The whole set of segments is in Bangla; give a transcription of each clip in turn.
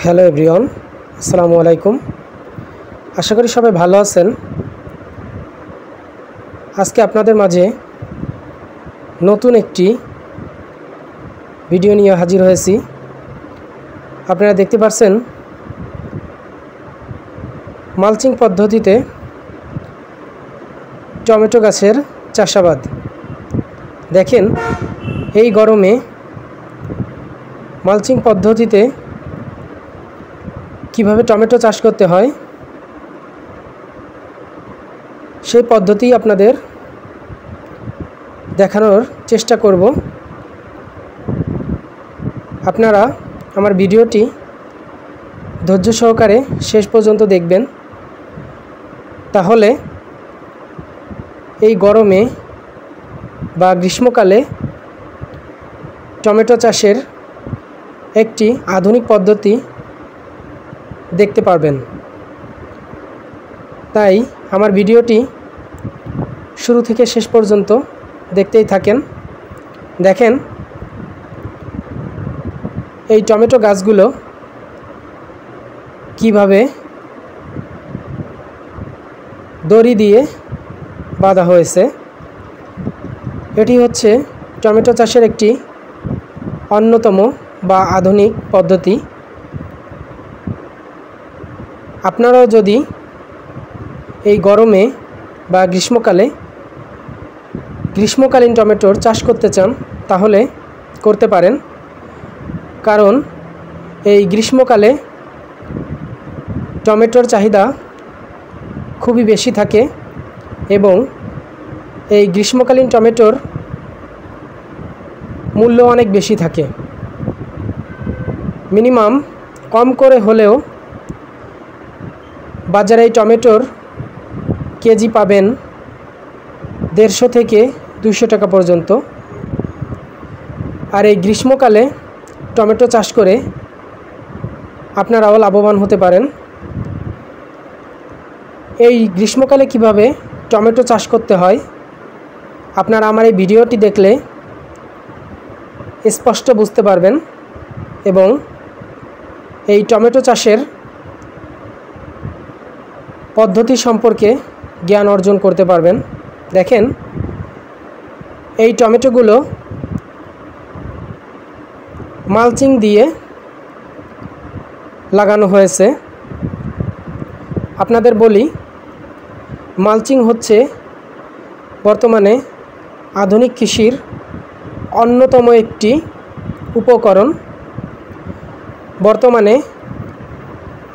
হ্যালো এভরিওয়ান, আসসালামু আলাইকুম। আশা করি সবাই ভালো আছেন। আজকে আপনাদের মাঝে নতুন একটি ভিডিও নিয়ে হাজির হয়েছি। আপনারা দেখতে পাচ্ছেন মালচিং পদ্ধতিতে টমেটো গাছের চাষাবাদ। দেখেন, এই গরমে মালচিং পদ্ধতিতে কিভাবে টমেটো চাষ করতে হয় সেই পদ্ধতি আপনাদের দেখানোর চেষ্টা করব। আপনারা আমার ভিডিওটি ধৈর্য সহকারে শেষ পর্যন্ত দেখবেন, তাহলে এই গরমে বা গ্রীষ্মকালে টমেটো চাষের একটি আধুনিক পদ্ধতি দেখতে পারবেন। তাই আমার ভিডিওটি শুরু থেকে শেষ পর্যন্ত দেখতেই থাকেন। দেখেন, এই টমেটো গাছগুলো কিভাবে দড়ি দিয়ে বাঁধা হয়েছে। এটি হচ্ছে টমেটো চাষের একটি অন্যতম বা আধুনিক পদ্ধতি। আপনারাও যদি এই গরমে বা গ্রীষ্মকালীন টমেটোর চাষ করতে চান তাহলে করতে পারেন, কারণ এই গ্রীষ্মকালে টমেটোর চাহিদা খুবই বেশি থাকে এবং এই গ্রীষ্মকালীন টমেটোর মূল্য অনেক বেশি থাকে। মিনিমাম কম করে হলেও বাজারে এই টমেটোর কেজি পাবেন 150 থেকে 200 টাকা পর্যন্ত। আর এই গ্রীষ্মকালে টমেটো চাষ করে আপনারাও লাভবান হতে পারেন। এই গ্রীষ্মকালে কিভাবে টমেটো চাষ করতে হয় আপনারা আমার এই ভিডিওটি দেখলে স্পষ্ট বুঝতে পারবেন এবং এই টমেটো চাষের পদ্ধতি সম্পর্কে জ্ঞান অর্জন করতে পারবেন। দেখেন, এই টমেটোগুলো মালচিং দিয়ে লাগানো হয়েছে। আপনাদের বলি, মালচিং হচ্ছে বর্তমানে আধুনিক কৃষির অন্যতম একটি উপকরণ। বর্তমানে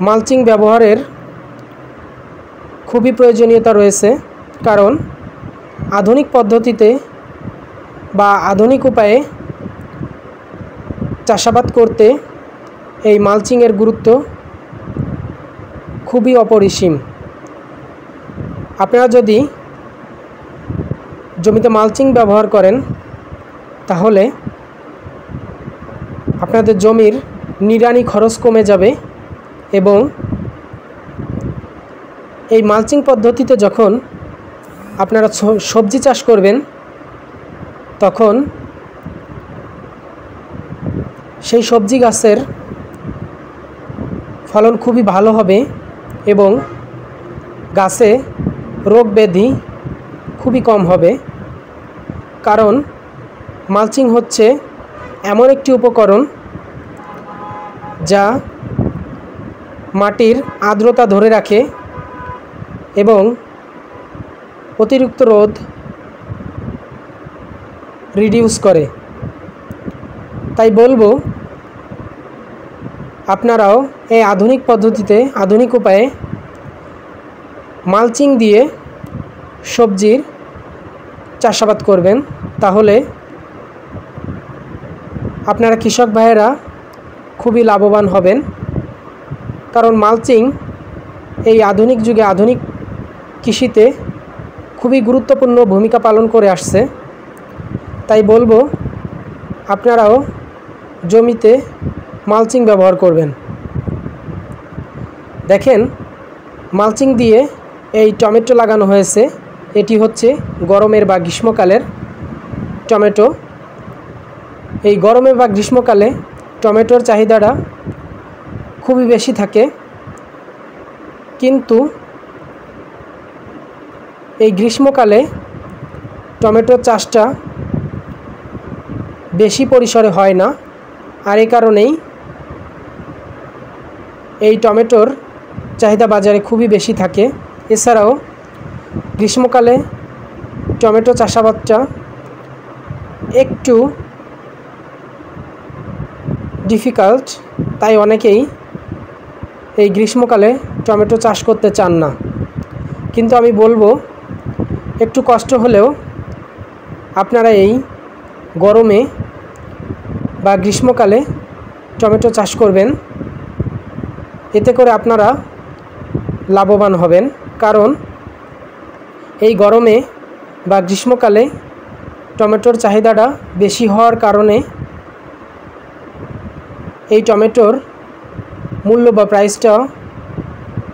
মালচিং ব্যবহারের খুবই প্রয়োজনীয়তা রয়েছে, কারণ আধুনিক পদ্ধতিতে বা আধুনিক উপায়ে চাষাবাদ করতে এই মালচিংয়ের গুরুত্ব খুবই অপরিসীম। আপনারা যদি জমিতে মালচিং ব্যবহার করেন তাহলে আপনাদের জমির নিড়ানি খরচ কমে যাবে এবং এই মালচিং পদ্ধতিতে যখন আপনারা সবজি চাষ করবেন তখন সেই সবজি গাছের ফলন খুবই ভালো হবে এবং গাছে রোগ ব্যাধি খুবই কম হবে, কারণ মালচিং হচ্ছে এমন একটি উপকরণ যা মাটির আর্দ্রতা ধরে রাখে এবং অতিরিক্ত রোদ রিডিউস করে। তাই বলবো, আপনারাও এই আধুনিক পদ্ধতিতে আধুনিক উপায়ে মালচিং দিয়ে সবজির চাষাবাদ করবেন, তাহলে আপনারা কৃষক ভাইয়েরা খুবই লাভবান হবেন। কারণ মালচিং এই আধুনিক যুগে আধুনিক কৃষিতে খুবই গুরুত্বপূর্ণ ভূমিকা পালন করে আসছে। তাই বলবো, আপনারাও জমিতে মালচিং ব্যবহার করবেন। দেখেন, মালচিং দিয়ে এই টমেটো লাগানো হয়েছে। এটি হচ্ছে গরমের বা গ্রীষ্মকালের টমেটো। এই গরমে বা গ্রীষ্মকালে টমেটোর চাহিদাটা খুবই বেশি থাকে, কিন্তু এই গ্রীষ্মকালে টমেটো চাষটা বেশি পরিসরে হয় না। আর এই কারণেই এই টমেটোর চাহিদা বাজারে খুবই বেশি থাকে। এছাড়াও গ্রীষ্মকালে টমেটো চাষাবাদটা একটু ডিফিকাল্ট, তাই অনেকেই এই গ্রীষ্মকালে টমেটো চাষ করতে চান না। কিন্তু আমি বলবো, একটু কষ্ট হলেও আপনারা এই গরমে বা গ্রীষ্মকালে টমেটো চাষ করবেন। এতে করে আপনারা লাভবান হবেন, কারণ এই গরমে বা গ্রীষ্মকালে টমেটোর চাহিদাটা বেশি হওয়ার কারণে এই টমেটোর মূল্য বা প্রাইসটা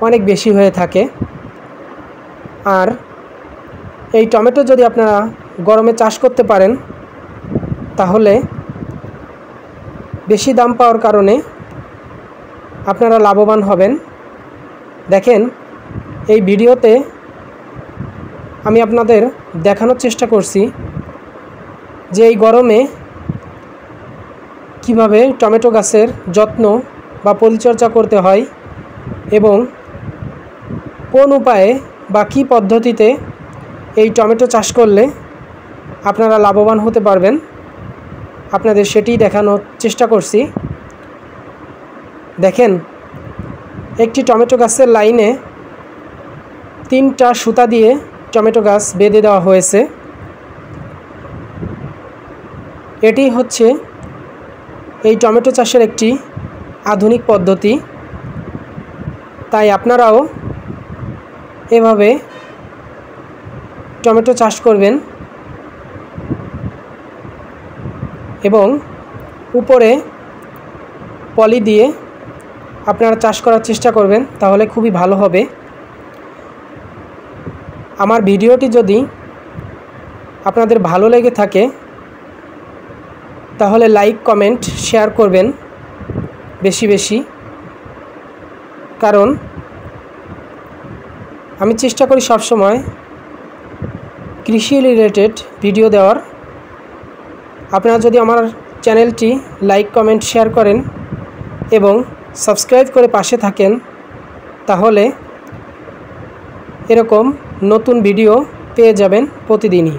অনেক বেশি হয়ে থাকে। আর এই টমেটো যদি আপনারা গরমে চাষ করতে পারেন, তাহলে বেশি দাম পাওয়ার কারণে আপনারা লাভবান হবেন। দেখেন, এই ভিডিওতে আমি আপনাদের দেখানোর চেষ্টা করছি যে এই গরমে কিভাবে টমেটো গাছের যত্ন বা পরিচর্যা করতে হয় এবং কোন উপায়ে বা কী পদ্ধতিতে এই টমেটো চাষ করলে আপনারা লাভবান হতে পারবেন, আপনাদের সেটিই দেখানোর চেষ্টা করছি। দেখেন, একটি টমেটো গাছের লাইনে 3টা সুতা দিয়ে টমেটো গাছ বেঁধে দেওয়া হয়েছে। এটি হচ্ছে এই টমেটো চাষের একটি আধুনিক পদ্ধতি। তাই আপনারাও এভাবে টমেটো চাষ করবেন এবং উপরে পলি দিয়ে আপনারা চাষ করার চেষ্টা করবেন, তাহলে খুবই ভালো হবে। আমার ভিডিওটি যদি আপনাদের ভালো লেগে থাকে, তাহলে লাইক, কমেন্ট, শেয়ার করবেন বেশি বেশি, কারণ আমি চেষ্টা করি সবসময় কৃষি রিলেটেড ভিডিও দেওয়ার। আপনারা যদি আমার চ্যানেলটি লাইক, কমেন্ট, শেয়ার করেন এবং সাবস্ক্রাইব করে পাশে থাকেন, তাহলে এরকম নতুন ভিডিও পেয়ে যাবেন প্রতিদিনই।